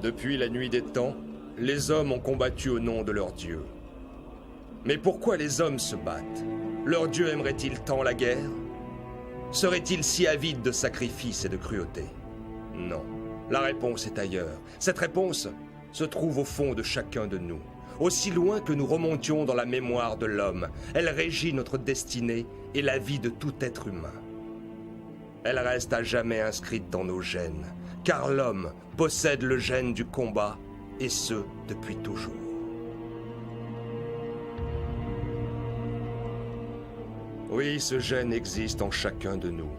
Depuis la nuit des temps, les hommes ont combattu au nom de leur Dieu. Mais pourquoi les hommes se battent? Leur Dieu aimerait-il tant la guerre? Serait-il si avide de sacrifices et de cruauté? Non, la réponse est ailleurs. Cette réponse se trouve au fond de chacun de nous. Aussi loin que nous remontions dans la mémoire de l'homme, elle régit notre destinée et la vie de tout être humain. Elle reste à jamais inscrite dans nos gènes, car l'homme possède le gène du combat, et ce, depuis toujours. Oui, ce gène existe en chacun de nous,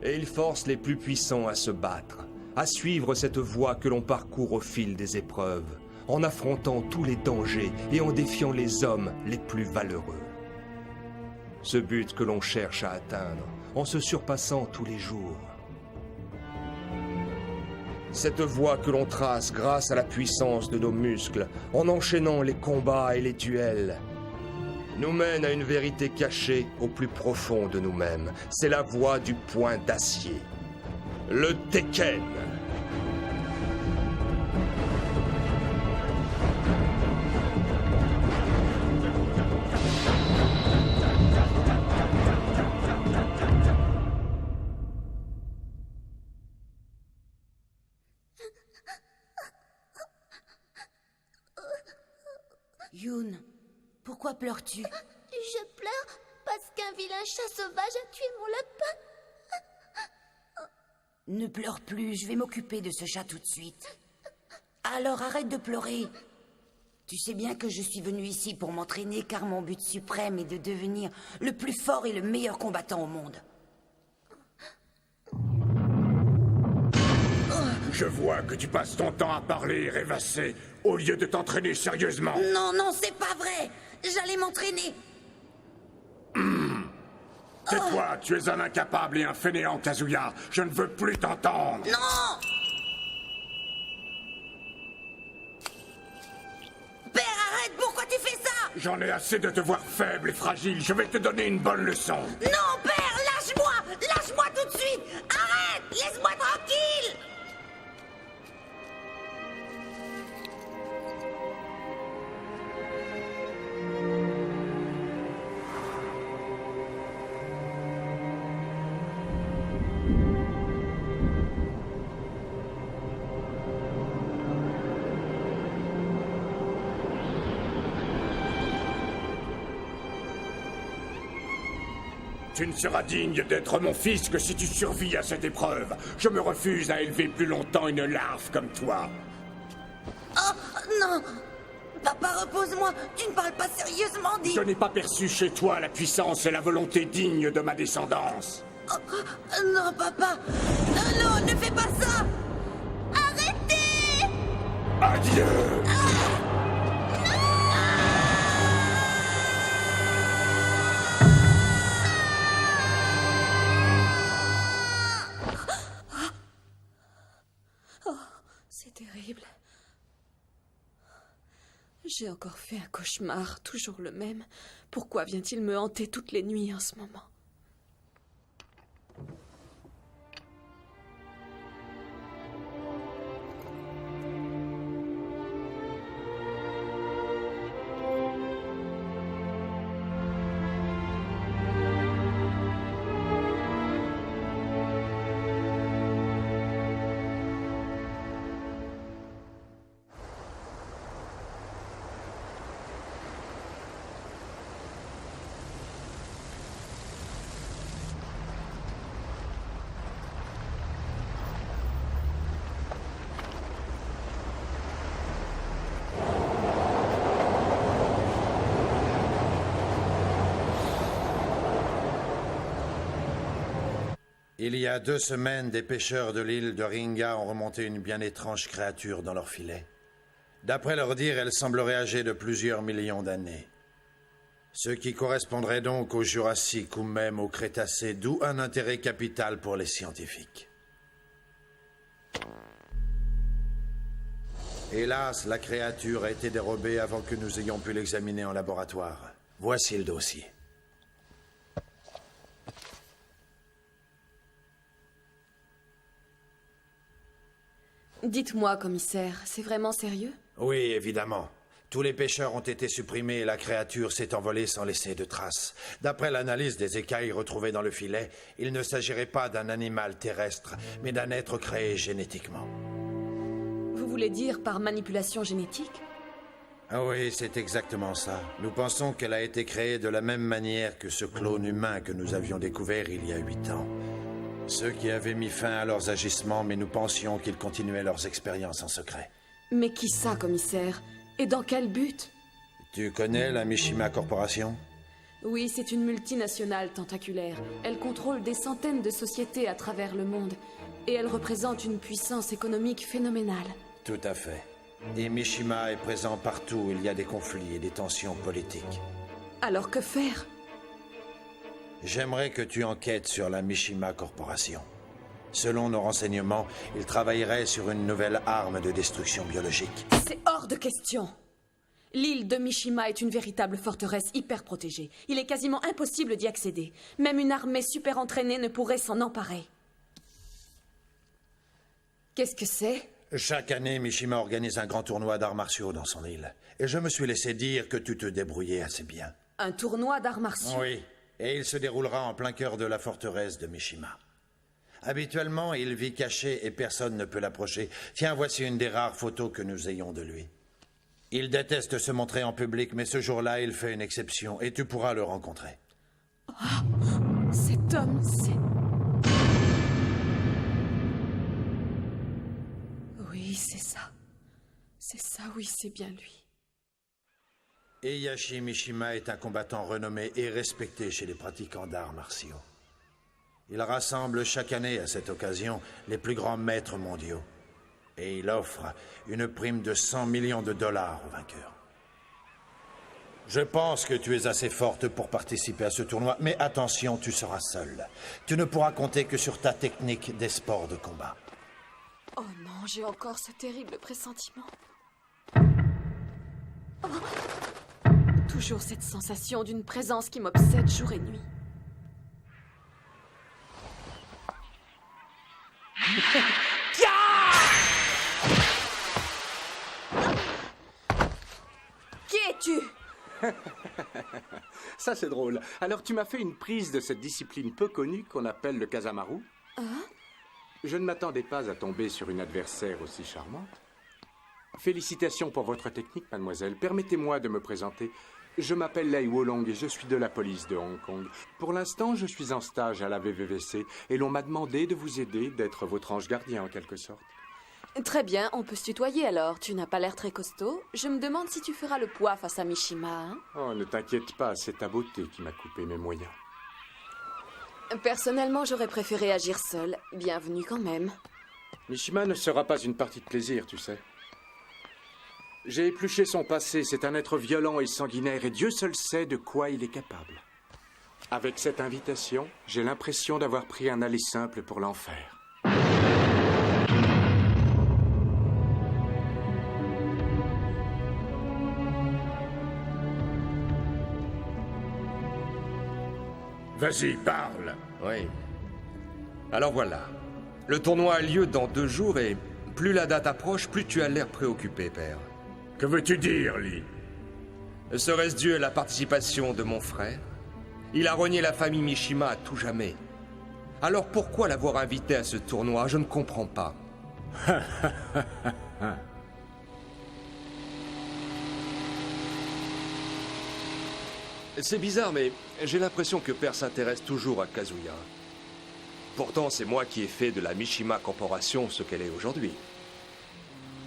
et il force les plus puissants à se battre, à suivre cette voie que l'on parcourt au fil des épreuves, en affrontant tous les dangers et en défiant les hommes les plus valeureux. Ce but que l'on cherche à atteindre, en se surpassant tous les jours. Cette voie que l'on trace grâce à la puissance de nos muscles, en enchaînant les combats et les duels, nous mène à une vérité cachée au plus profond de nous-mêmes. C'est la voie du poing d'acier. Le Tekken. Yoon, pourquoi pleures-tu? Je pleure parce qu'un vilain chat sauvage a tué mon lapin. Ne pleure plus, je vais m'occuper de ce chat tout de suite. Alors arrête de pleurer. Tu sais bien que je suis venue ici pour m'entraîner car mon but suprême est de devenir le plus fort et le meilleur combattant au monde. Je vois que tu passes ton temps à parler et rêvasser au lieu de t'entraîner sérieusement. Non, non, c'est pas vrai. J'allais m'entraîner. Tais-toi, tu es un incapable et un fainéant, Kazuya. Je ne veux plus t'entendre. Non! Père, arrête, pourquoi tu fais ça? J'en ai assez de te voir faible et fragile. Je vais te donner une bonne leçon. Non, père, lâche-moi! Lâche-moi tout de suite! Arrête! Laisse-moi tranquille! Tu ne seras digne d'être mon fils que si tu survis à cette épreuve. Je me refuse à élever plus longtemps une larve comme toi. Oh, non! Papa, repose-moi! Tu ne parles pas sérieusement, dis... Je n'ai pas perçu chez toi la puissance et la volonté dignes de ma descendance. Non, papa! Non, ne fais pas ça! Arrêtez! Adieu! C'est terrible. J'ai encore fait un cauchemar, toujours le même. Pourquoi vient-il me hanter toutes les nuits en ce moment? Il y a 2 semaines, des pêcheurs de l'île de Ringa ont remonté une bien étrange créature dans leur filet. D'après leur dire, elle semblerait âgée de plusieurs millions d'années. Ce qui correspondrait donc au Jurassique ou même au Crétacé, d'où un intérêt capital pour les scientifiques. Hélas, la créature a été dérobée avant que nous ayons pu l'examiner en laboratoire. Voici le dossier. Dites-moi, commissaire, c'est vraiment sérieux? Oui, évidemment. Tous les pêcheurs ont été supprimés et la créature s'est envolée sans laisser de traces. D'après l'analyse des écailles retrouvées dans le filet, il ne s'agirait pas d'un animal terrestre, mais d'un être créé génétiquement. Vous voulez dire par manipulation génétique? Ah oui, c'est exactement ça. Nous pensons qu'elle a été créée de la même manière que ce clone humain que nous avions découvert il y a 8 ans. Ceux qui avaient mis fin à leurs agissements, mais nous pensions qu'ils continuaient leurs expériences en secret. Mais qui ça, commissaire? Et dans quel but? Tu connais la Mishima Corporation? Oui, c'est une multinationale tentaculaire. Elle contrôle des centaines de sociétés à travers le monde. Et elle représente une puissance économique phénoménale. Tout à fait. Et Mishima est présent partout où il y a des conflits et des tensions politiques. Alors que faire? J'aimerais que tu enquêtes sur la Mishima Corporation. Selon nos renseignements, il travaillerait sur une nouvelle arme de destruction biologique. C'est hors de question. L'île de Mishima est une véritable forteresse hyper protégée. Il est quasiment impossible d'y accéder. Même une armée super entraînée ne pourrait s'en emparer. Qu'est-ce que c'est? Chaque année, Mishima organise un grand tournoi d'arts martiaux dans son île. Et je me suis laissé dire que tu te débrouillais assez bien. Un tournoi d'arts martiaux? Oui, et il se déroulera en plein cœur de la forteresse de Mishima. Habituellement, il vit caché et personne ne peut l'approcher. Tiens, voici une des rares photos que nous ayons de lui. Il déteste se montrer en public, mais ce jour-là, il fait une exception et tu pourras le rencontrer. Oh, cet homme, c'est... Oui, c'est ça. C'est ça, oui, c'est bien lui. Heihachi Mishima est un combattant renommé et respecté chez les pratiquants d'arts martiaux. Il rassemble chaque année à cette occasion les plus grands maîtres mondiaux. Et il offre une prime de 100 millions de dollars aux vainqueurs. Je pense que tu es assez forte pour participer à ce tournoi, mais attention, tu seras seule. Tu ne pourras compter que sur ta technique des sports de combat. Oh non, j'ai encore ce terrible pressentiment. Oh. Toujours cette sensation d'une présence qui m'obsède jour et nuit. Qui es-tu? Ça, c'est drôle. Alors, tu m'as fait une prise de cette discipline peu connue qu'on appelle le Kazamaru? Je ne m'attendais pas à tomber sur une adversaire aussi charmante. Félicitations pour votre technique, mademoiselle. Permettez-moi de me présenter. Je m'appelle Lei Wolong et je suis de la police de Hong Kong. Pour l'instant, je suis en stage à la VVVC et l'on m'a demandé de vous aider, d'être votre ange gardien en quelque sorte. Très bien, on peut se tutoyer alors. Tu n'as pas l'air très costaud. Je me demande si tu feras le poids face à Mishima, hein? Oh, ne t'inquiète pas, c'est ta beauté qui m'a coupé mes moyens. Personnellement, j'aurais préféré agir seule. Bienvenue quand même. Mishima ne sera pas une partie de plaisir, tu sais. J'ai épluché son passé, c'est un être violent et sanguinaire, et Dieu seul sait de quoi il est capable. Avec cette invitation, j'ai l'impression d'avoir pris un aller simple pour l'enfer. Vas-y, parle. Oui. Alors voilà. Le tournoi a lieu dans 2 jours et plus la date approche, plus tu as l'air préoccupé, père. Que veux-tu dire, Lee? Serait-ce dû à la participation de mon frère? Il a renié la famille Mishima à tout jamais. Alors pourquoi l'avoir invité à ce tournoi? Je ne comprends pas. C'est bizarre, mais j'ai l'impression que Père s'intéresse toujours à Kazuya. Pourtant, c'est moi qui ai fait de la Mishima Corporation ce qu'elle est aujourd'hui.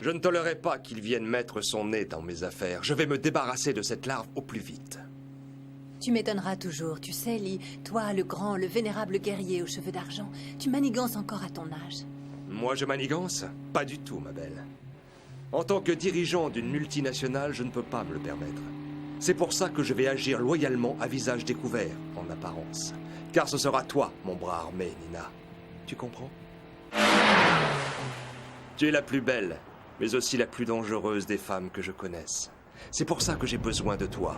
Je ne tolérerai pas qu'il vienne mettre son nez dans mes affaires. Je vais me débarrasser de cette larve au plus vite. Tu m'étonneras toujours, tu sais, Lee. Toi, le grand, le vénérable guerrier aux cheveux d'argent, tu manigances encore à ton âge. Moi, je manigance? Pas du tout, ma belle. En tant que dirigeant d'une multinationale, je ne peux pas me le permettre. C'est pour ça que je vais agir loyalement à visage découvert, en apparence. Car ce sera toi, mon bras armé, Nina. Tu comprends? Tu es la plus belle, mais aussi la plus dangereuse des femmes que je connaisse. C'est pour ça que j'ai besoin de toi.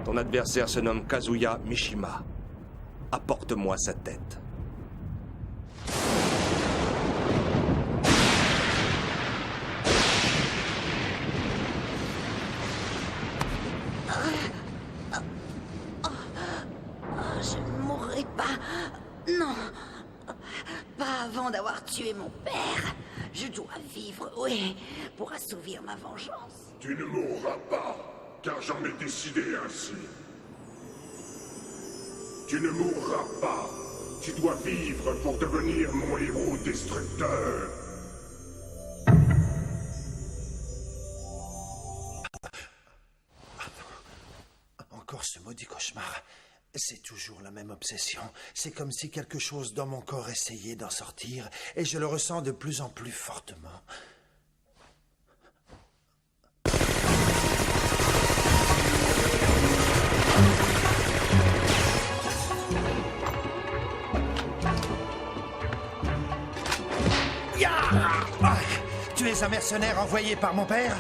Ton adversaire se nomme Kazuya Mishima. Apporte-moi sa tête. Pas avant d'avoir tué mon père. Je dois vivre, oui, pour assouvir ma vengeance. Tu ne mourras pas, car j'en ai décidé ainsi. Tu ne mourras pas. Tu dois vivre pour devenir mon héros destructeur. Encore ce maudit cauchemar. C'est toujours la même obsession. C'est comme si quelque chose dans mon corps essayait d'en sortir, et je le ressens de plus en plus fortement. Tu es un mercenaire envoyé par mon père?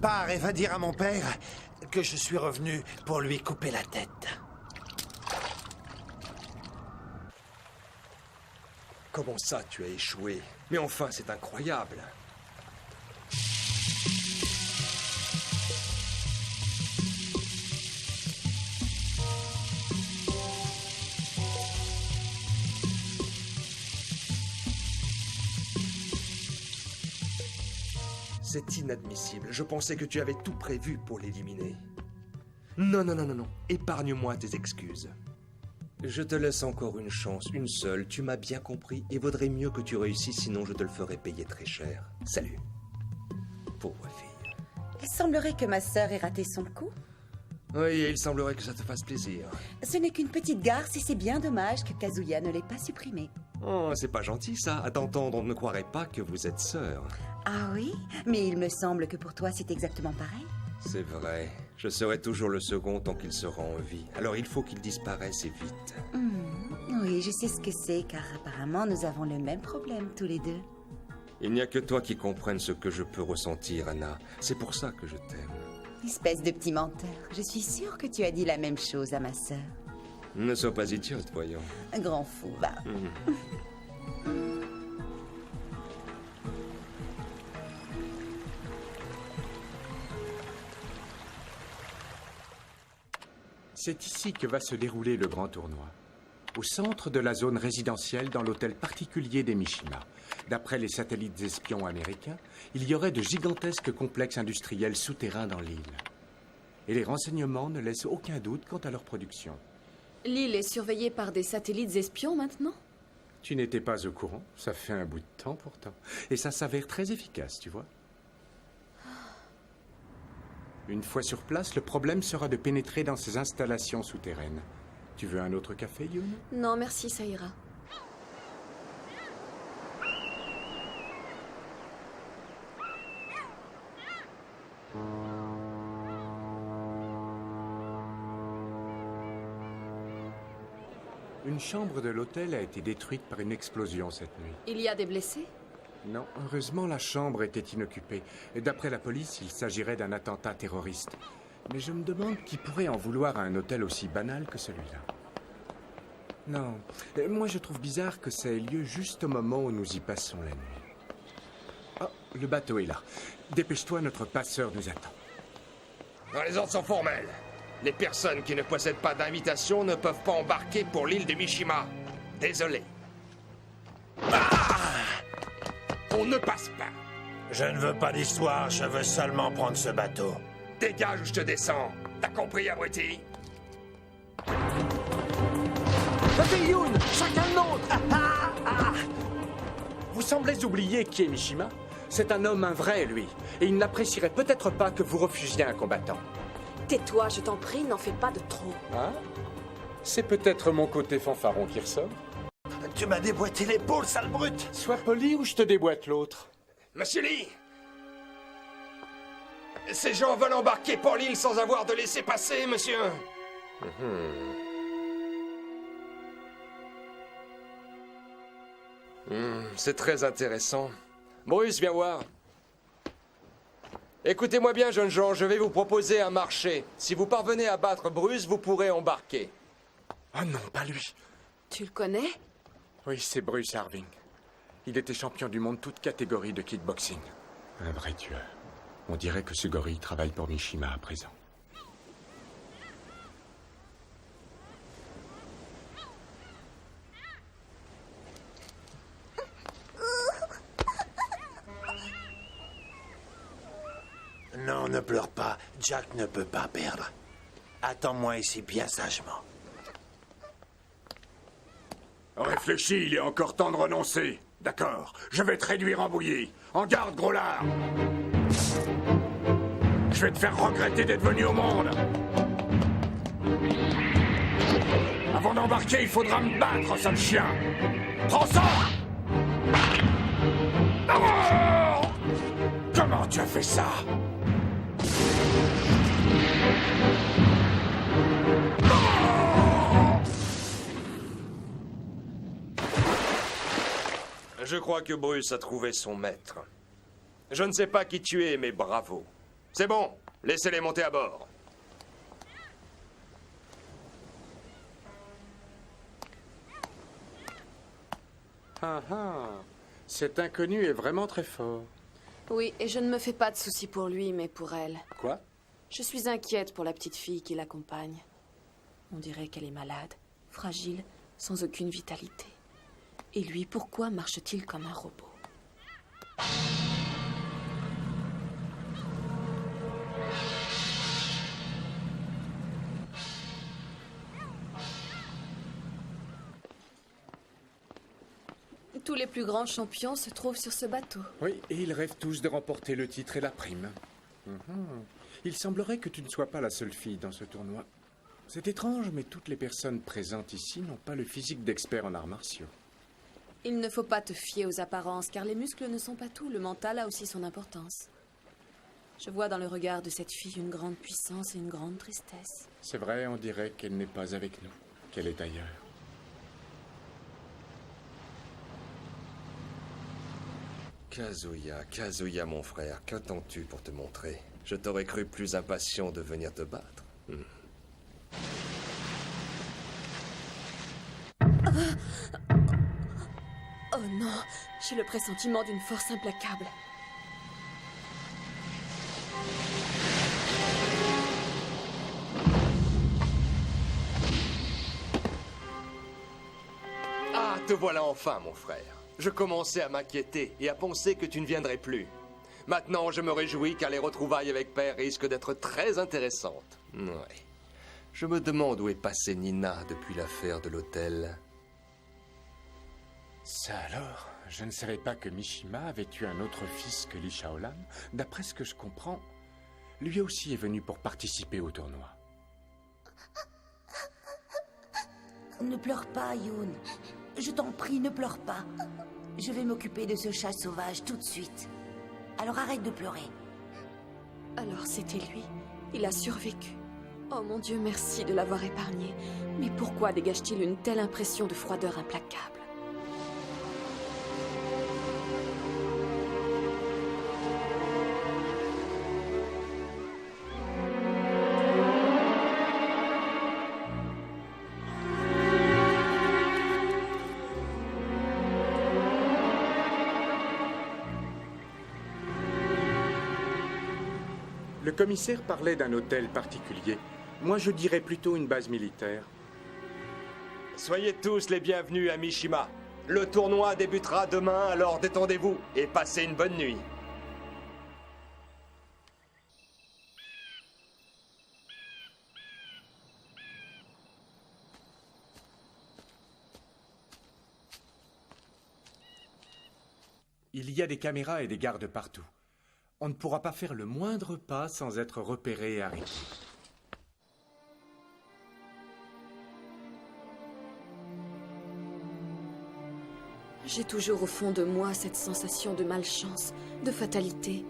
Pars et va dire à mon père que je suis revenu pour lui couper la tête. Comment ça, tu as échoué? Mais enfin, c'est incroyable. C'est inadmissible. Je pensais que tu avais tout prévu pour l'éliminer. Non, non, non, non, non. Épargne-moi tes excuses. Je te laisse encore une chance, une seule. Tu m'as bien compris et vaudrait mieux que tu réussisses, sinon je te le ferai payer très cher. Salut. Pauvre fille. Il semblerait que ma sœur ait raté son coup. Oui, et il semblerait que ça te fasse plaisir. Ce n'est qu'une petite garce et c'est bien dommage que Kazuya ne l'ait pas supprimée. Oh, c'est pas gentil ça. À t'entendre, on ne croirait pas que vous êtes sœurs. Ah oui? Mais il me semble que pour toi c'est exactement pareil. C'est vrai. Je serai toujours le second tant qu'il sera en vie. Alors il faut qu'il disparaisse et vite. Oui, je sais ce que c'est, car apparemment nous avons le même problème tous les deux. Il n'y a que toi qui comprenne ce que je peux ressentir, Anna. C'est pour ça que je t'aime. Espèce de petit menteur. Je suis sûre que tu as dit la même chose à ma sœur. Ne sois pas idiote, voyons. Un grand fou, va. C'est ici que va se dérouler le grand tournoi. Au centre de la zone résidentielle, dans l'hôtel particulier des Mishima. D'après les satellites espions américains, il y aurait de gigantesques complexes industriels souterrains dans l'île. Et les renseignements ne laissent aucun doute quant à leur production. L'île est surveillée par des satellites espions maintenant? Tu n'étais pas au courant, ça fait un bout de temps pourtant. Et ça s'avère très efficace, tu vois. Une fois sur place, le problème sera de pénétrer dans ces installations souterraines. Tu veux un autre café, Yoon? Non, merci, ça ira. Une chambre de l'hôtel a été détruite par une explosion cette nuit. Il y a des blessés? Non, heureusement la chambre était inoccupée. Et d'après la police, il s'agirait d'un attentat terroriste. Mais je me demande qui pourrait en vouloir à un hôtel aussi banal que celui-là. Non, moi je trouve bizarre que ça ait lieu juste au moment où nous y passons la nuit. Oh, le bateau est là. Dépêche-toi, notre passeur nous attend. Les ordres sont formels. Les personnes qui ne possèdent pas d'invitation ne peuvent pas embarquer pour l'île de Mishima. Désolé. On ne passe pas. Je ne veux pas d'histoire, je veux seulement prendre ce bateau. Dégage ou je te descends. T'as compris, abruti? Papé Yoon, chacun le nôtre. Vous semblez oublier qui est Mishima. C'est un homme, un vrai, lui. Et il n'apprécierait peut-être pas que vous refusiez un combattant. Tais-toi, je t'en prie, n'en fais pas de trop. Hein? C'est peut-être mon côté fanfaron qui ressort. Tu m'as déboîté l'épaule, sale brute! Sois poli ou je te déboîte l'autre. Monsieur Lee! Ces gens veulent embarquer pour l'île sans avoir de laissez-passer, monsieur. C'est très intéressant. Bruce, viens voir. Écoutez-moi bien, jeunes gens, je vais vous proposer un marché. Si vous parvenez à battre Bruce, vous pourrez embarquer. Oh non, pas lui. Tu le connais? Oui, c'est Bruce Harving. Il était champion du monde toute catégorie de kickboxing. Un vrai tueur. On dirait que ce gorille travaille pour Mishima à présent. Non, ne pleure pas. Jack ne peut pas perdre. Attends-moi ici bien sagement. Réfléchis, il est encore temps de renoncer. D'accord, je vais te réduire en bouillie. En garde, gros lard. Je vais te faire regretter d'être venu au monde. Avant d'embarquer, il faudra me battre, sale chien. Prends ça! Oh! Comment tu as fait ça? Je crois que Bruce a trouvé son maître. Je ne sais pas qui tu es, mais bravo. C'est bon, laissez-les monter à bord. Ah ah, cet inconnu est vraiment très fort. Oui, et je ne me fais pas de soucis pour lui, mais pour elle. Quoi? Je suis inquiète pour la petite fille qui l'accompagne. On dirait qu'elle est malade, fragile, sans aucune vitalité. Et lui, pourquoi marche-t-il comme un robot? Tous les plus grands champions se trouvent sur ce bateau. Oui, et ils rêvent tous de remporter le titre et la prime. Il semblerait que tu ne sois pas la seule fille dans ce tournoi. C'est étrange, mais toutes les personnes présentes ici n'ont pas le physique d'experts en arts martiaux. Il ne faut pas te fier aux apparences, car les muscles ne sont pas tout. Le mental a aussi son importance. Je vois dans le regard de cette fille une grande puissance et une grande tristesse. C'est vrai, on dirait qu'elle n'est pas avec nous, qu'elle est ailleurs. Kazuya, mon frère, qu'attends-tu pour te montrer? Je t'aurais cru plus impatient de venir te battre. Oh non, j'ai le pressentiment d'une force implacable. Ah, te voilà enfin, mon frère. Je commençais à m'inquiéter et à penser que tu ne viendrais plus. Maintenant, je me réjouis car les retrouvailles avec Père risquent d'être très intéressantes. Ouais. Je me demande où est passée Nina depuis l'affaire de l'hôtel. Ça alors? Je ne savais pas que Mishima avait eu un autre fils que Li Shaolan. D'après ce que je comprends, lui aussi est venu pour participer au tournoi. Ne pleure pas, Yoon. Je t'en prie, ne pleure pas. Je vais m'occuper de ce chat sauvage tout de suite. Alors arrête de pleurer. Alors c'était lui. Il a survécu. Oh mon Dieu, merci de l'avoir épargné. Mais pourquoi dégage-t-il une telle impression de froideur implacable? Le commissaire parlait d'un hôtel particulier. Moi, je dirais plutôt une base militaire. Soyez tous les bienvenus à Mishima. Le tournoi débutera demain, alors détendez-vous et passez une bonne nuit. Il y a des caméras et des gardes partout. On ne pourra pas faire le moindre pas sans être repéré et arrêté. J'ai toujours au fond de moi cette sensation de malchance, de fatalité.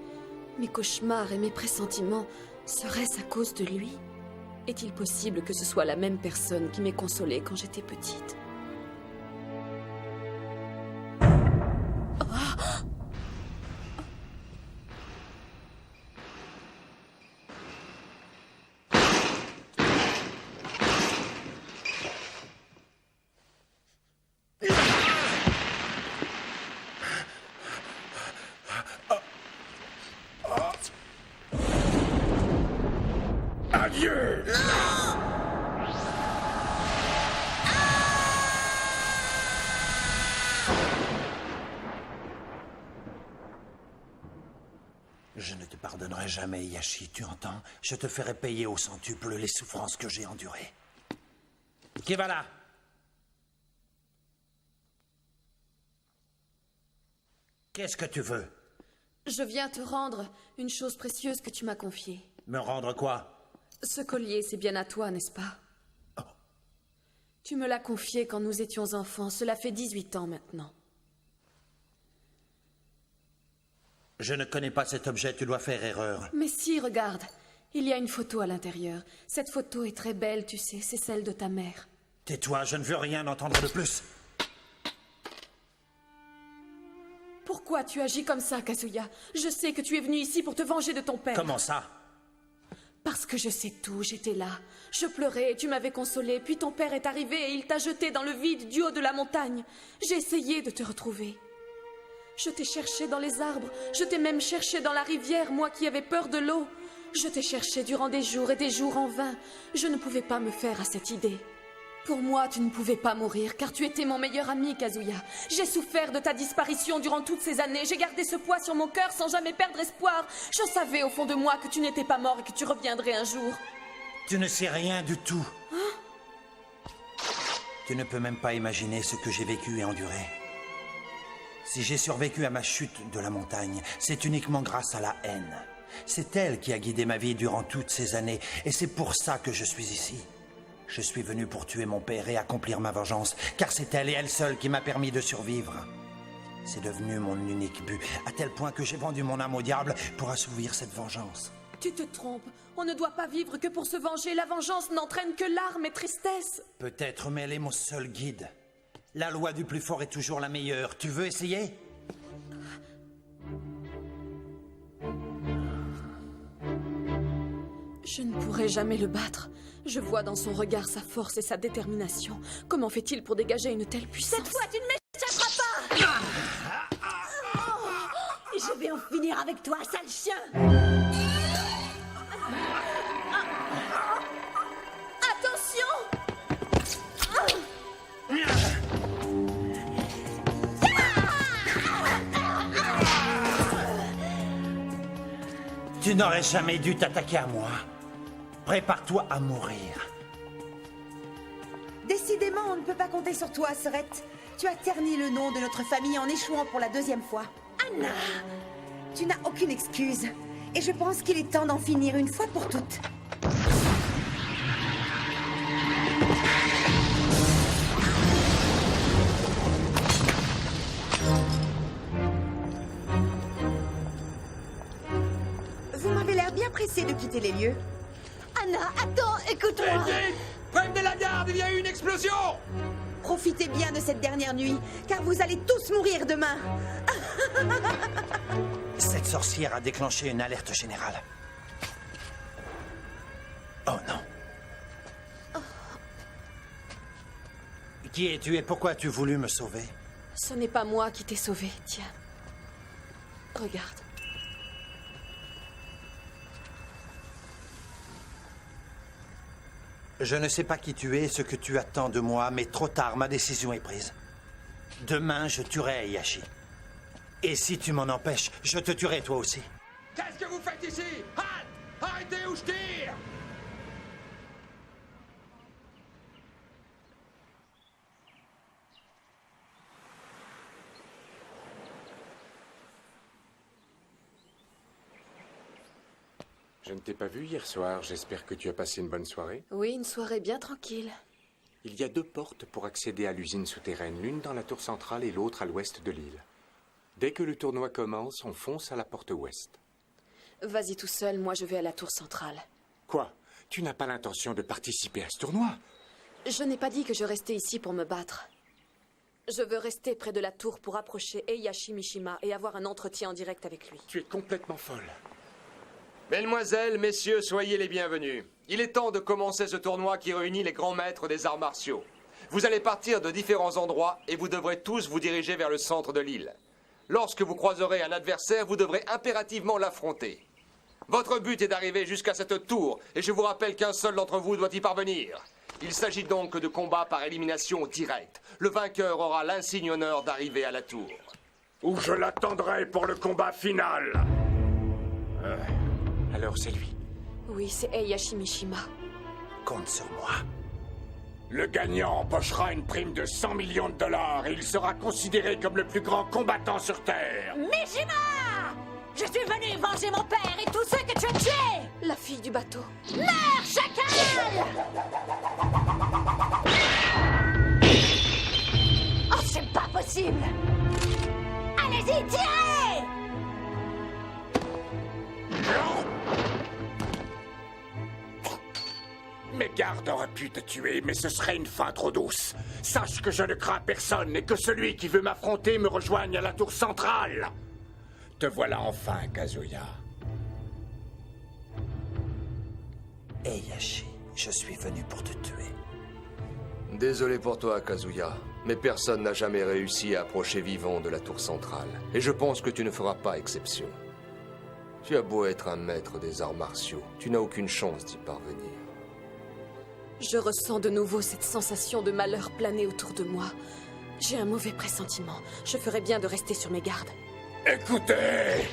Mes cauchemars et mes pressentiments, serait-ce à cause de lui? Est-il possible que ce soit la même personne qui m'ait consolée quand j'étais petite? Adieu! Je ne te pardonnerai jamais, Yashi, tu entends? Je te ferai payer au centuple les souffrances que j'ai endurées. Qui va là? Qu'est-ce que tu veux? Je viens te rendre une chose précieuse que tu m'as confiée. Me rendre quoi? Ce collier, c'est bien à toi, n'est-ce pas? Tu me l'as confié quand nous étions enfants. Cela fait 18 ans maintenant. Je ne connais pas cet objet, tu dois faire erreur. Mais si, regarde. Il y a une photo à l'intérieur. Cette photo est très belle, tu sais. C'est celle de ta mère. Tais-toi, je ne veux rien entendre de plus. Pourquoi tu agis comme ça, Kazuya? Je sais que tu es venu ici pour te venger de ton père. Comment ça? Parce que je sais tout, j'étais là. Je pleurais et tu m'avais consolé, puis ton père est arrivé et il t'a jeté dans le vide du haut de la montagne. J'ai essayé de te retrouver. Je t'ai cherché dans les arbres, je t'ai même cherché dans la rivière, moi qui avais peur de l'eau. Je t'ai cherché durant des jours et des jours en vain. Je ne pouvais pas me faire à cette idée. Pour moi, tu ne pouvais pas mourir, car tu étais mon meilleur ami, Kazuya. J'ai souffert de ta disparition durant toutes ces années. J'ai gardé ce poids sur mon cœur sans jamais perdre espoir. Je savais au fond de moi que tu n'étais pas mort et que tu reviendrais un jour. Tu ne sais rien du tout. Tu ne peux même pas imaginer ce que j'ai vécu et enduré. Si j'ai survécu à ma chute de la montagne, c'est uniquement grâce à la haine. C'est elle qui a guidé ma vie durant toutes ces années, et c'est pour ça que je suis ici. Je suis venu pour tuer mon père et accomplir ma vengeance, car c'est elle et elle seule qui m'a permis de survivre. C'est devenu mon unique but, à tel point que j'ai vendu mon âme au diable pour assouvir cette vengeance. Tu te trompes. On ne doit pas vivre que pour se venger. La vengeance n'entraîne que larmes et tristesse. Peut-être, mais elle est mon seul guide. La loi du plus fort est toujours la meilleure. Tu veux essayer? Je ne pourrai jamais le battre. Je vois dans son regard sa force et sa détermination. Comment fait-il pour dégager une telle puissance? Cette fois, tu ne m'échapperas pas! Je vais en finir avec toi, sale chien! Attention! Tu n'aurais jamais dû t'attaquer à moi. Prépare-toi à mourir. Décidément, on ne peut pas compter sur toi, Sorette. Tu as terni le nom de notre famille en échouant pour la 2e fois. Anna! Tu n'as aucune excuse. Et je pense qu'il est temps d'en finir une fois pour toutes. Vous m'avez l'air bien pressé de quitter les lieux. Anna, attends, écoute-moi. Prenez la garde, il y a eu une explosion! Profitez bien de cette dernière nuit, car vous allez tous mourir demain. Cette sorcière a déclenché une alerte générale. Oh non. Qui es-tu et pourquoi as-tu voulu me sauver? Ce n'est pas moi qui t'ai sauvé, tiens. Regarde. Je ne sais pas qui tu es, ce que tu attends de moi, mais trop tard, ma décision est prise. Demain, je tuerai Yashi. Et si tu m'en empêches, je te tuerai toi aussi. Qu'est-ce que vous faites ici? Halt! Arrêtez ou je tire! Je ne t'ai pas vu hier soir. J'espère que tu as passé une bonne soirée. Oui, une soirée bien tranquille. Il y a 2 portes pour accéder à l'usine souterraine, l'une dans la tour centrale et l'autre à l'ouest de l'île. Dès que le tournoi commence, on fonce à la porte ouest. Vas-y tout seul, moi je vais à la tour centrale. Quoi? Tu n'as pas l'intention de participer à ce tournoi? Je n'ai pas dit que je restais ici pour me battre. Je veux rester près de la tour pour approcher Heihachi Mishima et avoir un entretien en direct avec lui. Tu es complètement folle. Mesdemoiselles, messieurs, soyez les bienvenus. Il est temps de commencer ce tournoi qui réunit les grands maîtres des arts martiaux. Vous allez partir de différents endroits et vous devrez tous vous diriger vers le centre de l'île. Lorsque vous croiserez un adversaire, vous devrez impérativement l'affronter. Votre but est d'arriver jusqu'à cette tour, et je vous rappelle qu'un seul d'entre vous doit y parvenir. Il s'agit donc de combats par élimination directe. Le vainqueur aura l'insigne honneur d'arriver à la tour. Ou je l'attendrai pour le combat final. Alors c'est lui. Oui, c'est Heihachi Mishima. Compte sur moi. Le gagnant empochera une prime de 100 millions de dollars et il sera considéré comme le plus grand combattant sur Terre. Mishima! Je suis venu venger mon père et tous ceux que tu as tués! La fille du bateau. Meurs, chacal! Oh, c'est pas possible! Allez-y, tirez! Mes gardes auraient pu te tuer, mais ce serait une fin trop douce. Sache que je ne crains personne et que celui qui veut m'affronter me rejoigne à la tour centrale. Te voilà enfin, Kazuya. Heihachi, je suis venu pour te tuer. Désolé pour toi, Kazuya, mais personne n'a jamais réussi à approcher vivant de la tour centrale. Et je pense que tu ne feras pas exception. Tu as beau être un maître des arts martiaux, tu n'as aucune chance d'y parvenir. Je ressens de nouveau cette sensation de malheur planer autour de moi. J'ai un mauvais pressentiment. Je ferais bien de rester sur mes gardes. Écoutez,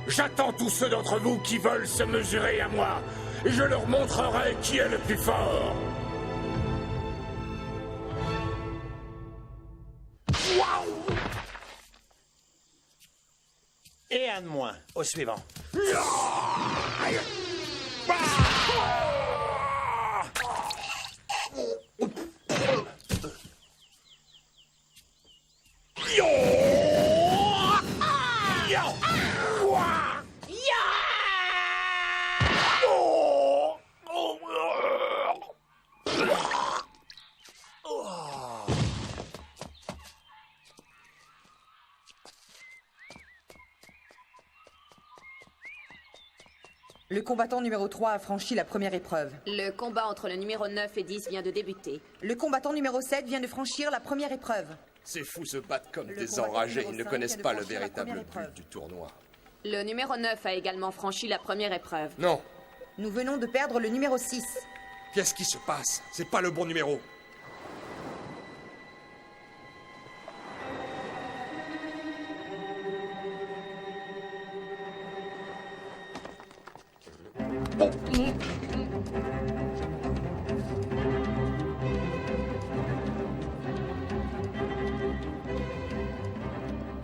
j'attends tous ceux d'entre vous qui veulent se mesurer à moi. Et je leur montrerai qui est le plus fort. Et un de moins. Au suivant. Le combattant numéro 3 a franchi la première épreuve. Le combat entre le numéro 9 et 10 vient de débuter. Le combattant numéro 7 vient de franchir la première épreuve. Ces fous se battent comme Le des combattant enragés, numéro ils ne 5 connaissent vient de pas le franchir la véritable première but épreuve. du tournoi. Le numéro 9 a également franchi la première épreuve. Non, Nous venons de perdre le numéro 6. qu'est-ce qui se passe? C'est pas le bon numéro.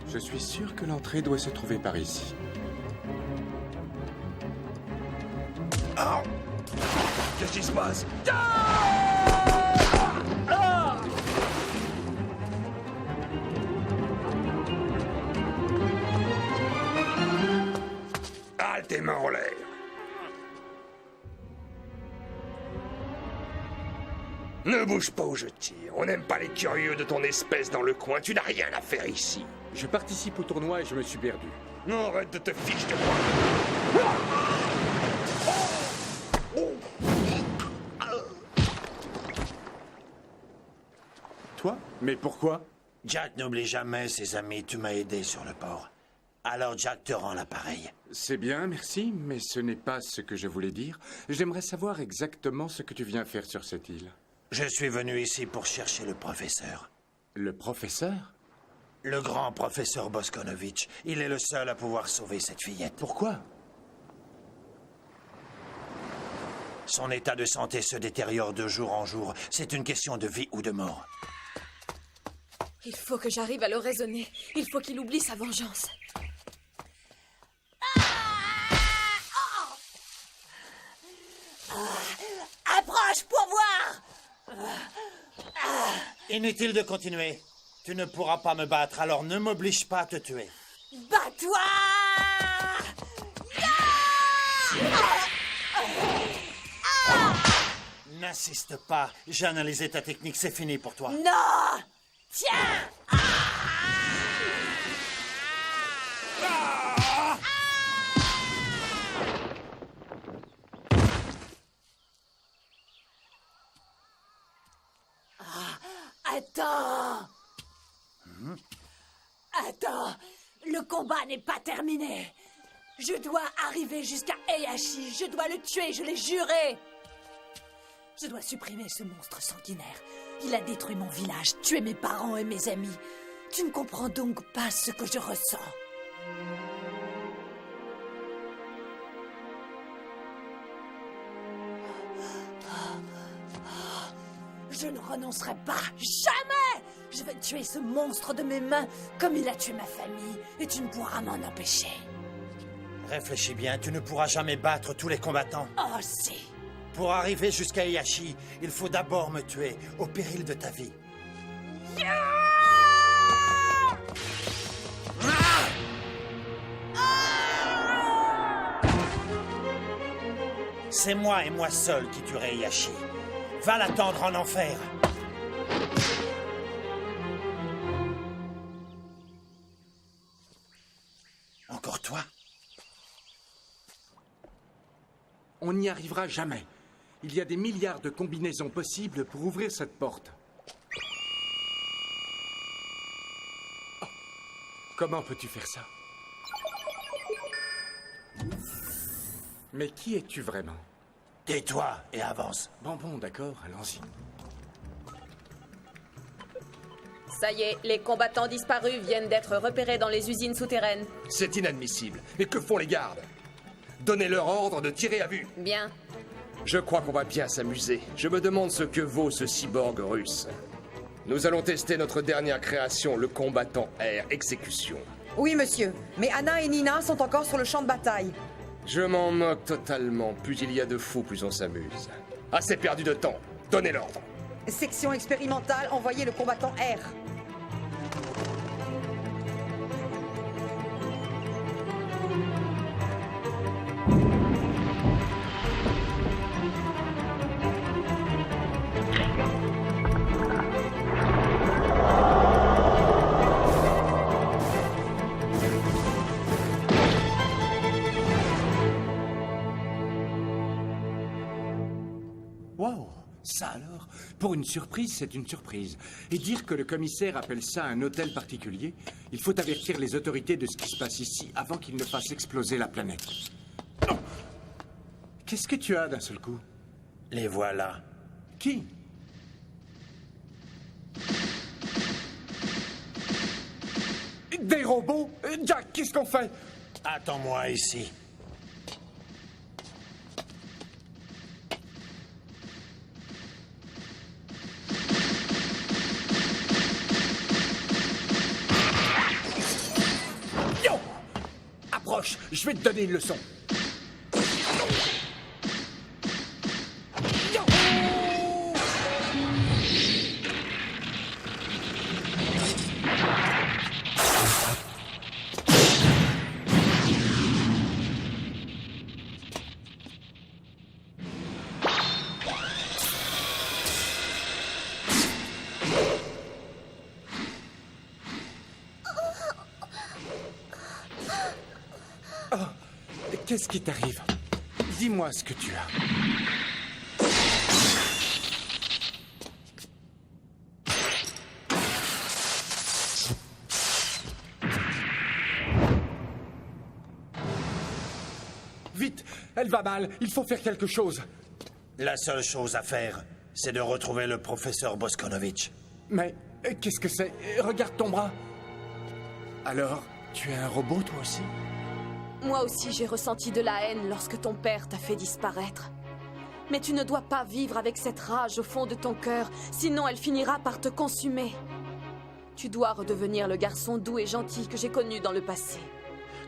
Je suis sûr que l'entrée doit se trouver par ici. Qu'est-ce qui se passe? Ah, tes mains en l'air. Ne bouge pas où je tire. On n'aime pas les curieux de ton espèce dans le coin. Tu n'as rien à faire ici. Je participe au tournoi et je me suis perdu. Non, arrête de te fiche de moi. Toi? Mais pourquoi? Jack n'oublie jamais ses amis. Tu m'as aidé sur le port. Alors Jack te rend l'appareil. C'est bien, merci, mais ce n'est pas ce que je voulais dire. J'aimerais savoir exactement ce que tu viens faire sur cette île. Je suis venu ici pour chercher le professeur. Le professeur? Le grand professeur Boskonovitch. Il est le seul à pouvoir sauver cette fillette. Pourquoi? Son état de santé se détériore de jour en jour. C'est une question de vie ou de mort. Il faut que j'arrive à le raisonner. Il faut qu'il oublie sa vengeance. Approche pour voir! Inutile de continuer. Tu ne pourras pas me battre, alors ne m'oblige pas à te tuer. Bats-toi! N'insiste pas. J'ai analysé ta technique, c'est fini pour toi. Non! Tiens! Attends! Attends! Le combat n'est pas terminé! Je dois arriver jusqu'à Heihachi! Je dois le tuer, je l'ai juré! Je dois supprimer ce monstre sanguinaire. Il a détruit mon village, tué mes parents et mes amis. Tu ne comprends donc pas ce que je ressens. Je ne renoncerai pas, jamais! Je vais tuer ce monstre de mes mains comme il a tué ma famille, et tu ne pourras m'en empêcher. Réfléchis bien, tu ne pourras jamais battre tous les combattants. Oh, si! Pour arriver jusqu'à Heihachi, il faut d'abord me tuer, au péril de ta vie. C'est moi et moi seul qui tuerai Heihachi. Va l'attendre en enfer. Encore toi? On n'y arrivera jamais. Il y a des milliards de combinaisons possibles pour ouvrir cette porte. Oh. Comment peux-tu faire ça? Mais qui es-tu vraiment? Tais-toi et avance. Bon, d'accord, allons-y. Ça y est, les combattants disparus viennent d'être repérés dans les usines souterraines. C'est inadmissible. Mais que font les gardes? Donnez-leur ordre de tirer à vue. Bien. Je crois qu'on va bien s'amuser. Je me demande ce que vaut ce cyborg russe. Nous allons tester notre dernière création, le combattant air exécution. Oui, monsieur. Mais Anna et Nina sont encore sur le champ de bataille. Je m'en moque totalement. Plus il y a de fous, plus on s'amuse. Assez perdu de temps. Donnez l'ordre. Section expérimentale, envoyez le combattant R. Wow, ça alors? Pour une surprise, c'est une surprise. Et dire que le commissaire appelle ça un hôtel particulier, il faut avertir les autorités de ce qui se passe ici avant qu'ils ne fassent exploser la planète. Oh! Qu'est-ce que tu as d'un seul coup? Les voilà. Qui? Des robots? Jack, qu'est-ce qu'on fait? Attends-moi ici. Yo! Approche, je vais te donner une leçon. Qu'est-ce qui t'arrive? Dis-moi ce que tu as. Vite, elle va mal, il faut faire quelque chose. La seule chose à faire, c'est de retrouver le professeur Boskonovitch. Mais qu'est-ce que c'est? Regarde ton bras. Alors, tu es un robot toi aussi? Moi aussi, j'ai ressenti de la haine lorsque ton père t'a fait disparaître. Mais tu ne dois pas vivre avec cette rage au fond de ton cœur, sinon elle finira par te consumer. Tu dois redevenir le garçon doux et gentil que j'ai connu dans le passé.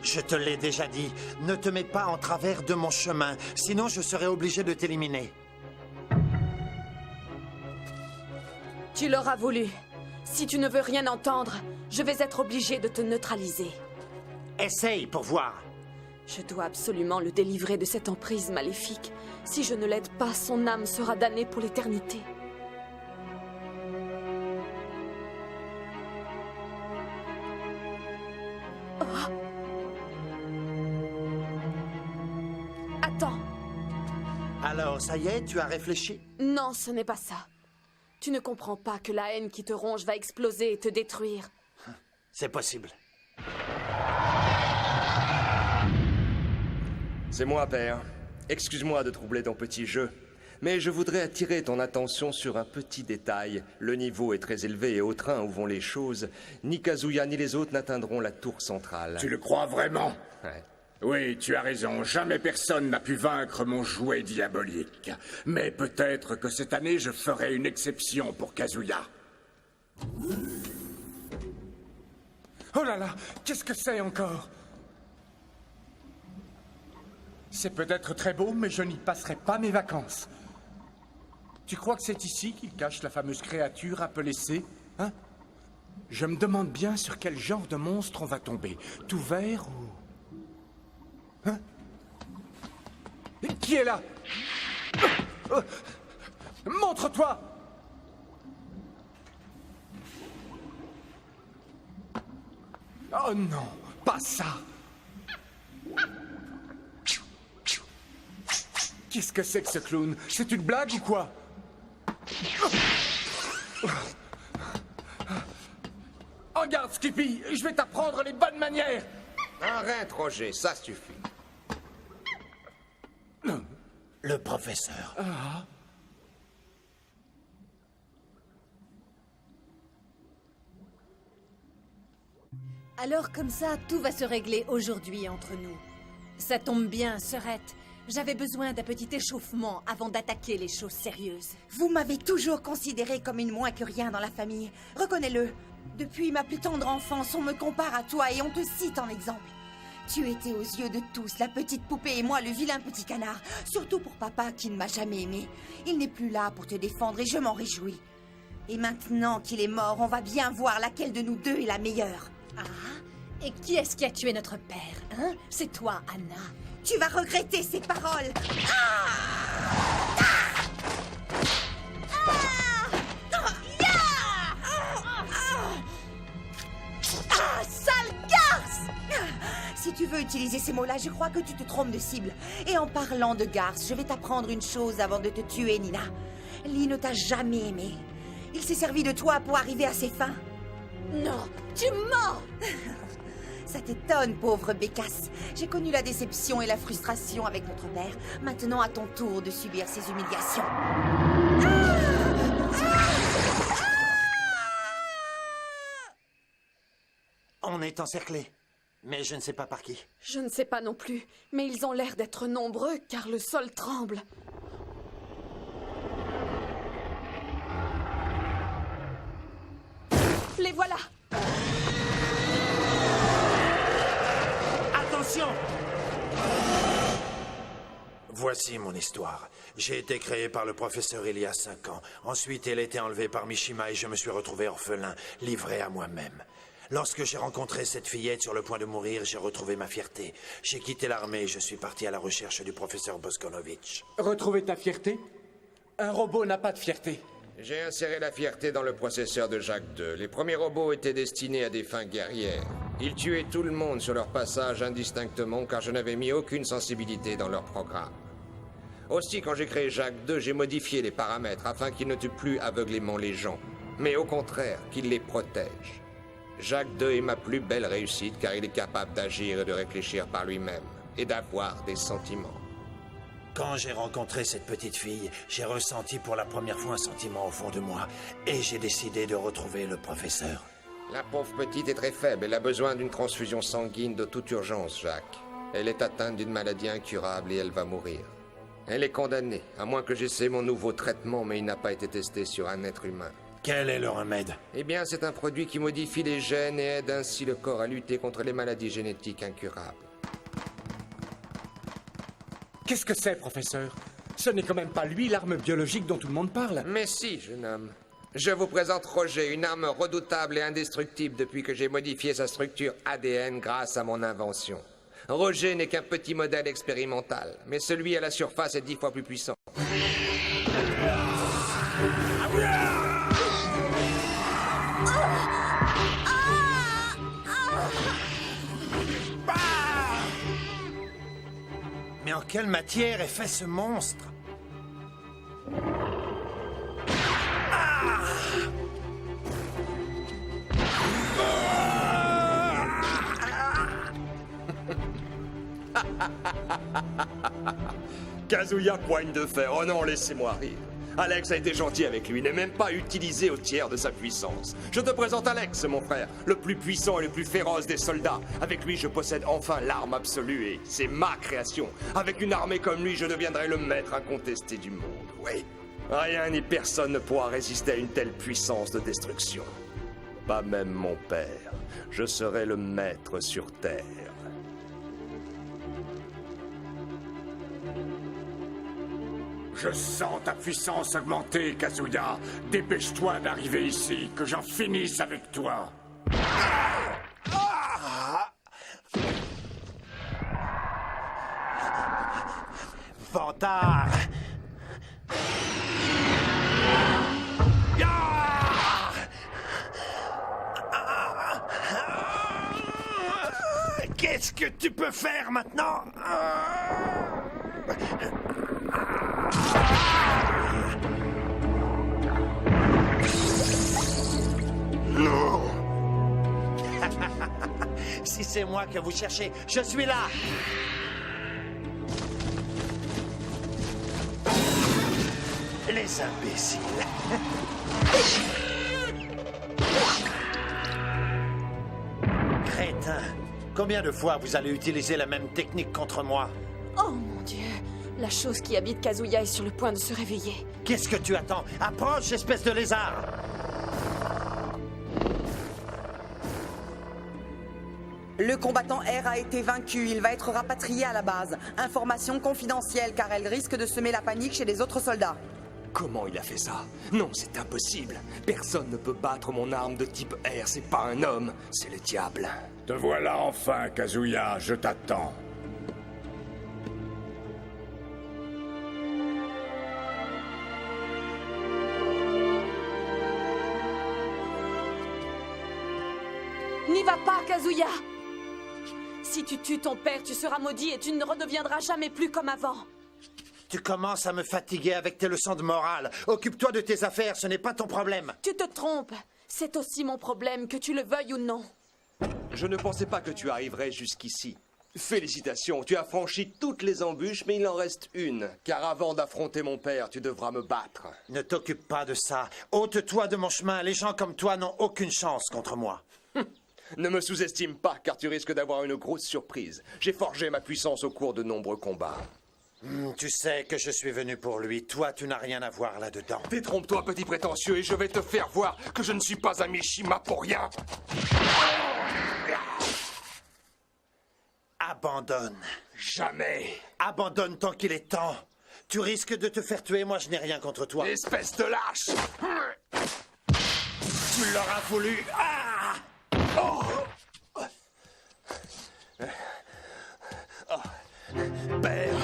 Je te l'ai déjà dit, ne te mets pas en travers de mon chemin, sinon je serai obligé de t'éliminer. Tu l'auras voulu. Si tu ne veux rien entendre, je vais être obligé de te neutraliser. Essaye pour voir. Je dois absolument le délivrer de cette emprise maléfique. Si je ne l'aide pas, son âme sera damnée pour l'éternité. Oh. Attends. Alors, ça y est, tu as réfléchi? Non, ce n'est pas ça. Tu ne comprends pas que la haine qui te ronge va exploser et te détruire. C'est possible. C'est moi, père. Excuse-moi de troubler ton petit jeu, mais je voudrais attirer ton attention sur un petit détail. Le niveau est très élevé et au train où vont les choses, ni Kazuya ni les autres n'atteindront la tour centrale. Tu le crois vraiment? Ouais. Oui, tu as raison. Jamais personne n'a pu vaincre mon jouet diabolique. Mais peut-être que cette année, je ferai une exception pour Kazuya. Oh là là, qu'est-ce que c'est encore? C'est peut-être très beau, mais je n'y passerai pas mes vacances. Tu crois que c'est ici qu'il cache la fameuse créature appelée C, hein? Je me demande bien sur quel genre de monstre on va tomber. Tout vert ou... Hein? Qui est là? Montre-toi! Oh non, pas ça! Qu'est-ce que c'est que ce clown? C'est une blague ou quoi? Oh, regarde, Skippy, je vais t'apprendre les bonnes manières! Arrête, Roger, ça suffit. Le professeur. Ah. Alors comme ça, tout va se régler aujourd'hui entre nous. Ça tombe bien, sœurette. J'avais besoin d'un petit échauffement avant d'attaquer les choses sérieuses. Vous m'avez toujours considérée comme une moins que rien dans la famille. Reconnais-le. Depuis ma plus tendre enfance, on me compare à toi et on te cite en exemple. Tu étais aux yeux de tous la petite poupée et moi le vilain petit canard. Surtout pour papa qui ne m'a jamais aimé. Il n'est plus là pour te défendre et je m'en réjouis. Et maintenant qu'il est mort, on va bien voir laquelle de nous deux est la meilleure. Ah? Et qui est-ce qui a tué notre père, hein? C'est toi, Anna. Tu vas regretter ces paroles. Sale garce! Si tu veux utiliser ces mots-là, je crois que tu te trompes de cible. Et en parlant de garce, je vais t'apprendre une chose avant de te tuer, Nina. Lee ne t'a jamais aimé. Il s'est servi de toi pour arriver à ses fins. Non, tu mens! Ça t'étonne, pauvre bécasse. J'ai connu la déception et la frustration avec notre père. Maintenant, à ton tour de subir ces humiliations. On est encerclés, mais je ne sais pas par qui. Je ne sais pas non plus, mais ils ont l'air d'être nombreux car le sol tremble. Les voilà! Attention! Voici mon histoire. J'ai été créé par le professeur il y a 5 ans. Ensuite, elle a été enlevée par Mishima et je me suis retrouvé orphelin, livré à moi-même. Lorsque j'ai rencontré cette fillette sur le point de mourir, j'ai retrouvé ma fierté. J'ai quitté l'armée et je suis parti à la recherche du professeur Boskonovitch. Retrouver ta fierté? Un robot n'a pas de fierté. J'ai inséré la fierté dans le processeur de Jacques II. Les premiers robots étaient destinés à des fins guerrières. Ils tuaient tout le monde sur leur passage indistinctement car je n'avais mis aucune sensibilité dans leur programme. Aussi, quand j'ai créé Jacques II, j'ai modifié les paramètres afin qu'il ne tue plus aveuglément les gens, mais au contraire, qu'il les protège. Jacques II est ma plus belle réussite car il est capable d'agir et de réfléchir par lui-même et d'avoir des sentiments. Quand j'ai rencontré cette petite fille, j'ai ressenti pour la première fois un sentiment au fond de moi et j'ai décidé de retrouver le professeur. La pauvre petite est très faible. Elle a besoin d'une transfusion sanguine de toute urgence, Jacques. Elle est atteinte d'une maladie incurable et elle va mourir. Elle est condamnée, à moins que j'essaie mon nouveau traitement, mais il n'a pas été testé sur un être humain. Quel est le remède? Eh bien, c'est un produit qui modifie les gènes et aide ainsi le corps à lutter contre les maladies génétiques incurables. Qu'est-ce que c'est, professeur? Ce n'est quand même pas lui l'arme biologique dont tout le monde parle. Mais si, jeune homme. Je vous présente Roger, une arme redoutable et indestructible depuis que j'ai modifié sa structure ADN grâce à mon invention. Roger n'est qu'un petit modèle expérimental, mais celui à la surface est 10 fois plus puissant. Mais en quelle matière est fait ce monstre? Kazuya poigne de fer. Oh non, laissez-moi rire. Alex a été gentil avec lui, n'est même pas utilisé au tiers de sa puissance. Je te présente Alex, mon frère, le plus puissant et le plus féroce des soldats. Avec lui, je possède enfin l'arme absolue et c'est ma création. Avec une armée comme lui, je deviendrai le maître incontesté du monde, oui. Rien ni personne ne pourra résister à une telle puissance de destruction. Pas même mon père. Je serai le maître sur Terre. Je sens ta puissance augmenter, Kazuya. Dépêche-toi d'arriver ici, que j'en finisse avec toi. Vantard! Qu'est-ce que tu peux faire maintenant? Non! Si c'est moi que vous cherchez, je suis là! Les imbéciles! Crétin! Combien de fois vous allez utiliser la même technique contre moi? Oh mon Dieu! La chose qui habite Kazuya est sur le point de se réveiller. Qu'est-ce que tu attends? Approche, espèce de lézard! Le combattant R a été vaincu. Il va être rapatrié à la base. Information confidentielle, car elle risque de semer la panique chez les autres soldats. Comment il a fait ça? Non, c'est impossible. Personne ne peut battre mon arme de type R. C'est pas un homme, c'est le diable. Te voilà enfin, Kazuya. Je t'attends. N'y va pas, Kazuya! Si tu tues ton père, tu seras maudit et tu ne redeviendras jamais plus comme avant. Tu commences à me fatiguer avec tes leçons de morale. Occupe-toi de tes affaires, ce n'est pas ton problème. Tu te trompes. C'est aussi mon problème, que tu le veuilles ou non. Je ne pensais pas que tu arriverais jusqu'ici. Félicitations, tu as franchi toutes les embûches, mais il en reste une. Car avant d'affronter mon père, tu devras me battre. Ne t'occupe pas de ça. Ôte-toi de mon chemin. Les gens comme toi n'ont aucune chance contre moi. Ne me sous-estime pas, car tu risques d'avoir une grosse surprise. J'ai forgé ma puissance au cours de nombreux combats. Tu sais que je suis venu pour lui. Toi, tu n'as rien à voir là-dedans. Détrompe-toi, petit prétentieux, et je vais te faire voir que je ne suis pas un Mishima pour rien. Abandonne. Jamais. Abandonne tant qu'il est temps. Tu risques de te faire tuer, moi je n'ai rien contre toi. Espèce de lâche. Tu l'auras voulu. Ah! Oh. Père.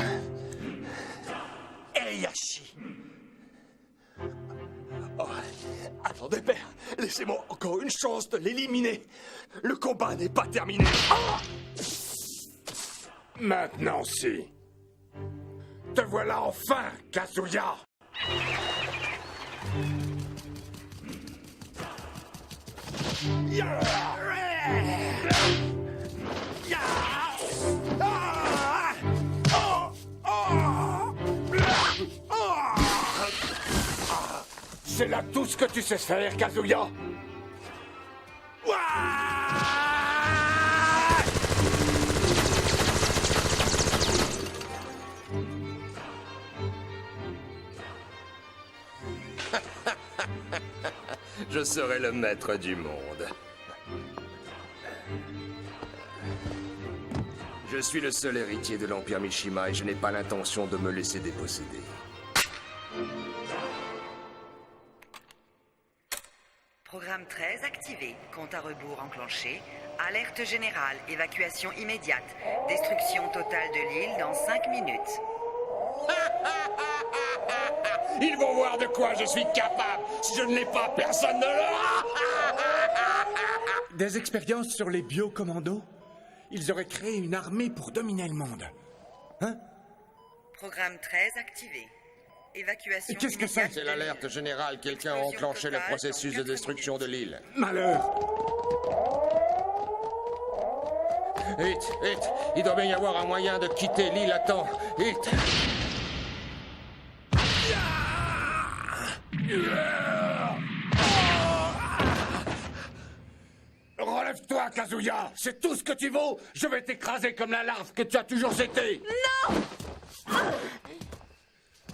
Heihachi. Oh. Attendez, père. Laissez-moi encore une chance de l'éliminer. Le combat n'est pas terminé. Oh. Maintenant, si. Te voilà enfin, Kazuya. C'est là tout ce que tu sais faire, Kazuya. Je serai le maître du monde. Je suis le seul héritier de l'Empire Mishima et je n'ai pas l'intention de me laisser déposséder. Programme 13 activé. Compte à rebours enclenché. Alerte générale. Évacuation immédiate. Destruction totale de l'île dans 5 minutes. Ils vont voir de quoi je suis capable. Si je ne l'ai pas, personne ne l'aura. Des expériences sur les biocommandos? Ils auraient créé une armée pour dominer le monde. Hein? Programme 13 activé. Évacuation Qu'est-ce que c'est? immédiate. C'est l'alerte générale. Quelqu'un a enclenché le processus de destruction de l'île. Malheur! Vite, vite. Il doit bien y avoir un moyen de quitter l'île à temps. Vite. Relève-toi, Kazuya. C'est tout ce que tu vaux. Je vais t'écraser comme la larve que tu as toujours été. Non!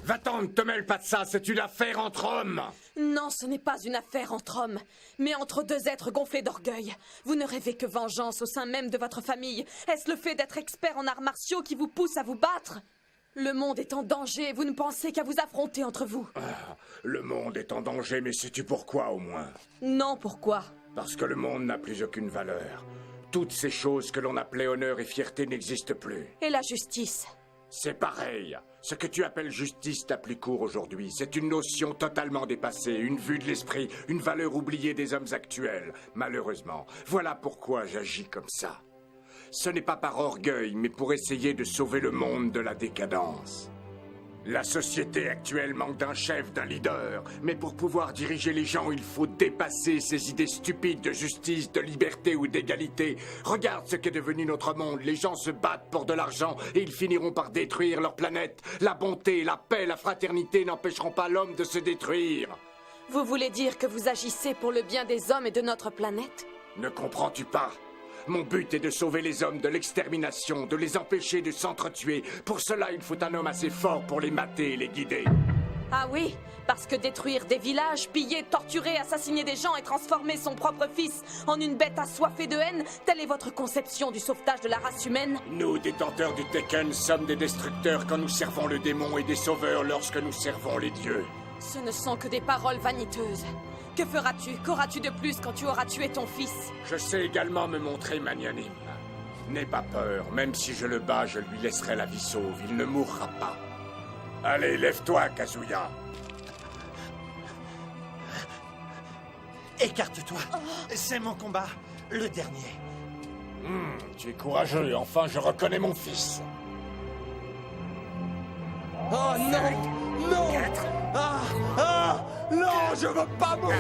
Va-t'en, ne te mêle pas de ça. C'est une affaire entre hommes. Non, ce n'est pas une affaire entre hommes, mais entre deux êtres gonflés d'orgueil. Vous ne rêvez que vengeance au sein même de votre famille. Est-ce le fait d'être expert en arts martiaux qui vous pousse à vous battre? Le monde est en danger, vous ne pensez qu'à vous affronter entre vous. Le monde est en danger, mais sais-tu pourquoi au moins? Non, pourquoi? Parce que le monde n'a plus aucune valeur. Toutes ces choses que l'on appelait honneur et fierté n'existent plus. Et la justice? C'est pareil. Ce que tu appelles justice n'a plus cours aujourd'hui. C'est une notion totalement dépassée, une vue de l'esprit, une valeur oubliée des hommes actuels. Malheureusement, voilà pourquoi j'agis comme ça. Ce n'est pas par orgueil, mais pour essayer de sauver le monde de la décadence. La société actuelle manque d'un chef, d'un leader. Mais pour pouvoir diriger les gens, il faut dépasser ces idées stupides de justice, de liberté ou d'égalité. Regarde ce qu'est devenu notre monde. Les gens se battent pour de l'argent et ils finiront par détruire leur planète. La bonté, la paix, la fraternité n'empêcheront pas l'homme de se détruire. Vous voulez dire que vous agissez pour le bien des hommes et de notre planète? Ne comprends-tu pas? Mon but est de sauver les hommes de l'extermination, de les empêcher de s'entretuer. Pour cela, il faut un homme assez fort pour les mater et les guider. Ah oui, parce que détruire des villages, piller, torturer, assassiner des gens et transformer son propre fils en une bête assoiffée de haine, telle est votre conception du sauvetage de la race humaine? Nous, détenteurs du Tekken, sommes des destructeurs quand nous servons le démon et des sauveurs lorsque nous servons les dieux. Ce ne sont que des paroles vaniteuses. Que feras-tu? Qu'auras-tu de plus quand tu auras tué ton fils? Je sais également me montrer magnanime. N'aie pas peur, même si je le bats, je lui laisserai la vie sauve. Il ne mourra pas. Allez, lève-toi, Kazuya. Écarte-toi. C'est mon combat, le dernier. Tu es courageux, enfin je reconnais mon fils. Oh non! Non! Non, je veux pas mourir!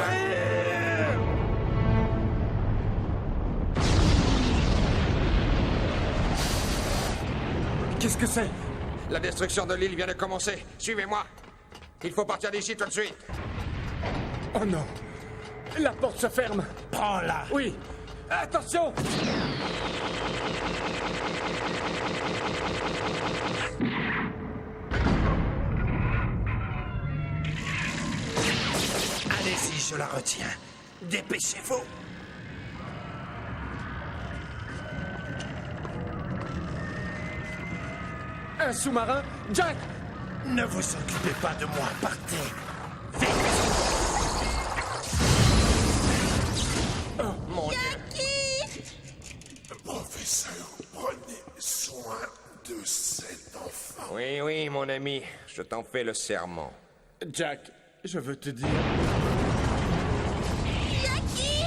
Qu'est-ce que c'est? La destruction de l'île vient de commencer. Suivez-moi. Il faut partir d'ici tout de suite. Oh non! La porte se ferme! Prends-la. Oui! Attention! Allez-y, je la retiens. Dépêchez-vous. Un sous-marin? Jack! Ne vous occupez pas de moi, partez. Mon Dieu. Professeur, prenez soin de cet enfant. Oui, oui, mon ami. Je t'en fais le serment. Jack, je veux te dire... Jackie!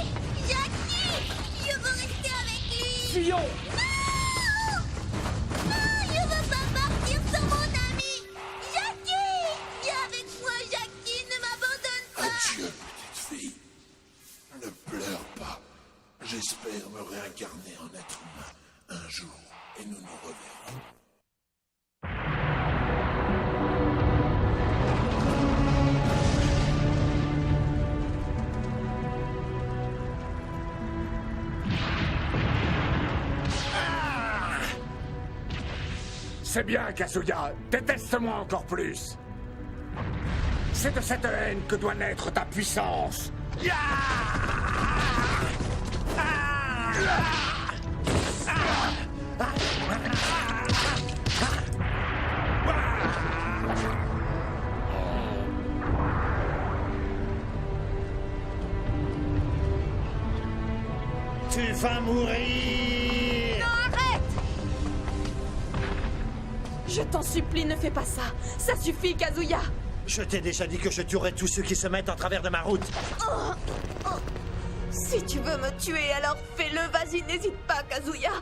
Jackie! Je veux rester avec lui! Fillon! Non! Non, je veux pas partir sans mon ami! Jackie! Viens avec moi, Jackie! Ne m'abandonne pas! Adieu, petite fille. Ne pleure pas. J'espère me réincarner en être humain un jour et nous nous reverrons. C'est bien, Kazuya. Déteste-moi encore plus. C'est de cette haine que doit naître ta puissance. Tu vas mourir! Non, arrête! Je t'en supplie, ne fais pas ça. Ça suffit, Kazuya. Je t'ai déjà dit que je tuerais tous ceux qui se mettent en travers de ma route. Si tu veux me tuer, alors fais-le, vas-y, n'hésite pas, Kazuya.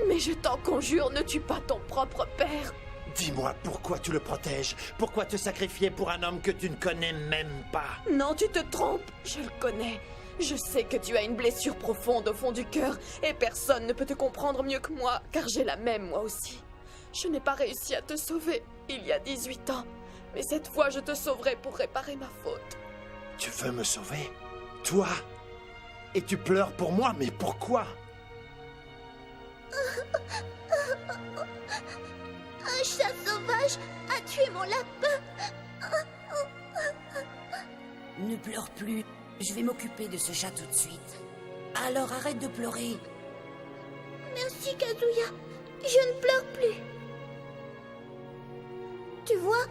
Mais je t'en conjure, ne tue pas ton propre père. Dis-moi pourquoi tu le protèges? Pourquoi te sacrifier pour un homme que tu ne connais même pas? Non, tu te trompes, je le connais. Je sais que tu as une blessure profonde au fond du cœur, et personne ne peut te comprendre mieux que moi, car j'ai la même moi aussi. Je n'ai pas réussi à te sauver il y a 18 ans, mais cette fois je te sauverai pour réparer ma faute. Tu veux me sauver? Toi? Et tu pleures pour moi, mais pourquoi? Un chat sauvage a tué mon lapin. Ne pleure plus. Je vais m'occuper de ce chat tout de suite. Alors arrête de pleurer. Merci, Kazuya. Je ne pleure plus. Tu vois,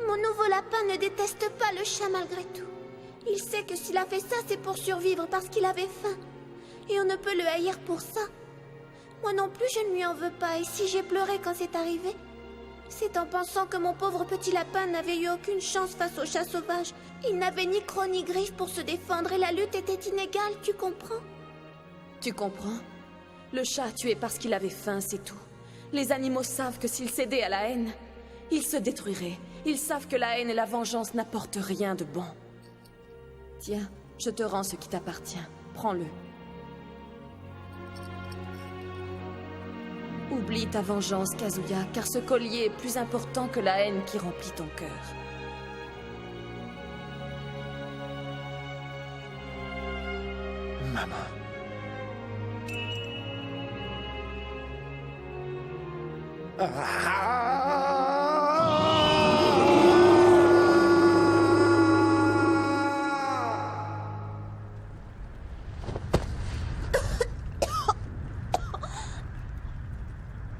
mon nouveau lapin ne déteste pas le chat malgré tout. Il sait que s'il a fait ça, c'est pour survivre parce qu'il avait faim. Et on ne peut le haïr pour ça. Moi non plus, je ne lui en veux pas. Et si j'ai pleuré quand c'est arrivé, c'est en pensant que mon pauvre petit lapin n'avait eu aucune chance face au chat sauvage. Il n'avait ni crocs ni griffes pour se défendre et la lutte était inégale, tu comprends? Tu comprends? Le chat a tué parce qu'il avait faim, c'est tout. Les animaux savent que s'ils cédaient à la haine, ils se détruiraient. Ils savent que la haine et la vengeance n'apportent rien de bon. Tiens, je te rends ce qui t'appartient. Prends-le. Oublie ta vengeance, Kazuya, car ce collier est plus important que la haine qui remplit ton cœur. Maman.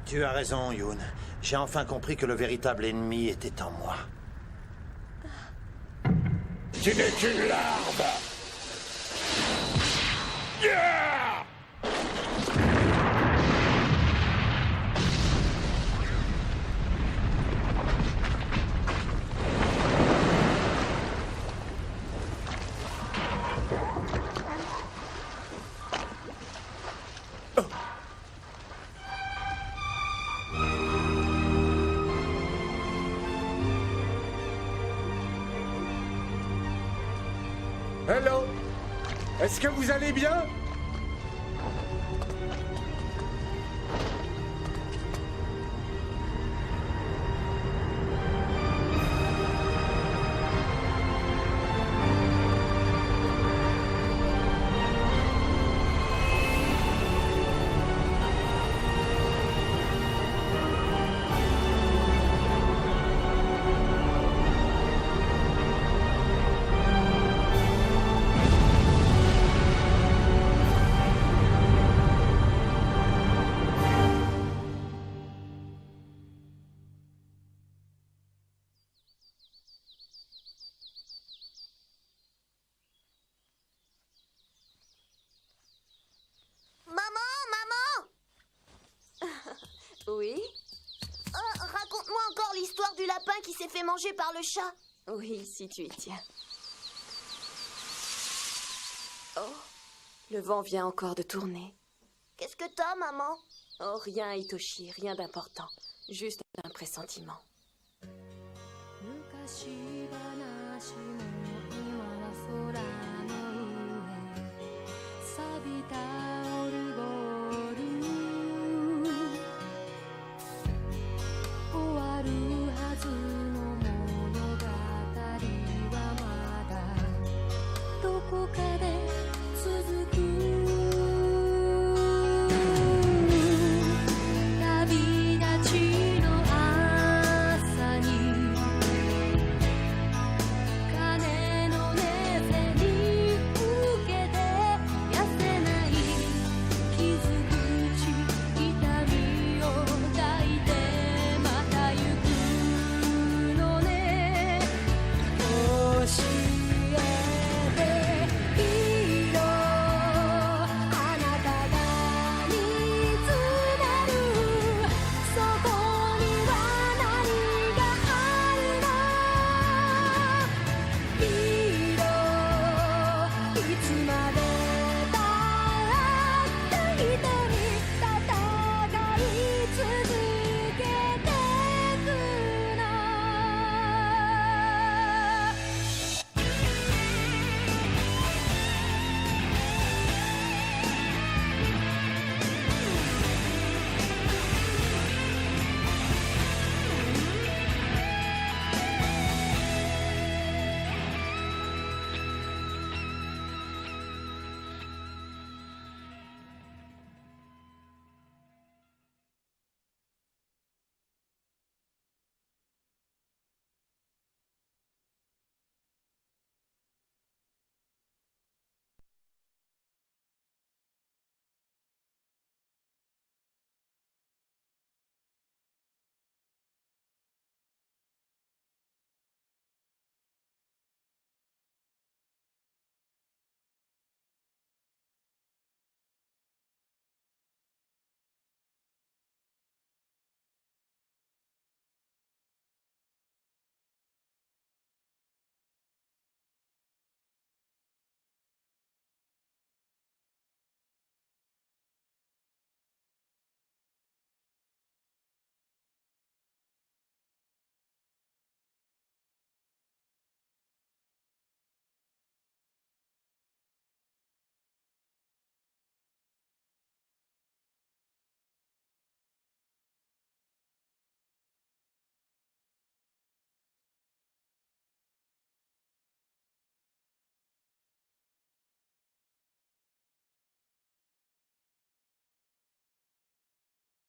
Tu as raison, Yoon. J'ai enfin compris que le véritable ennemi était en moi. Tu n'es qu'une larve. Yeah! Hello. Est-ce que vous allez bien? Oui? Raconte-moi encore l'histoire du lapin qui s'est fait manger par le chat. Oui, si tu y tiens. Oh, le vent vient encore de tourner. Qu'est-ce que t'as, maman? Oh, rien, Hitoshi, rien d'important. Juste un pressentiment.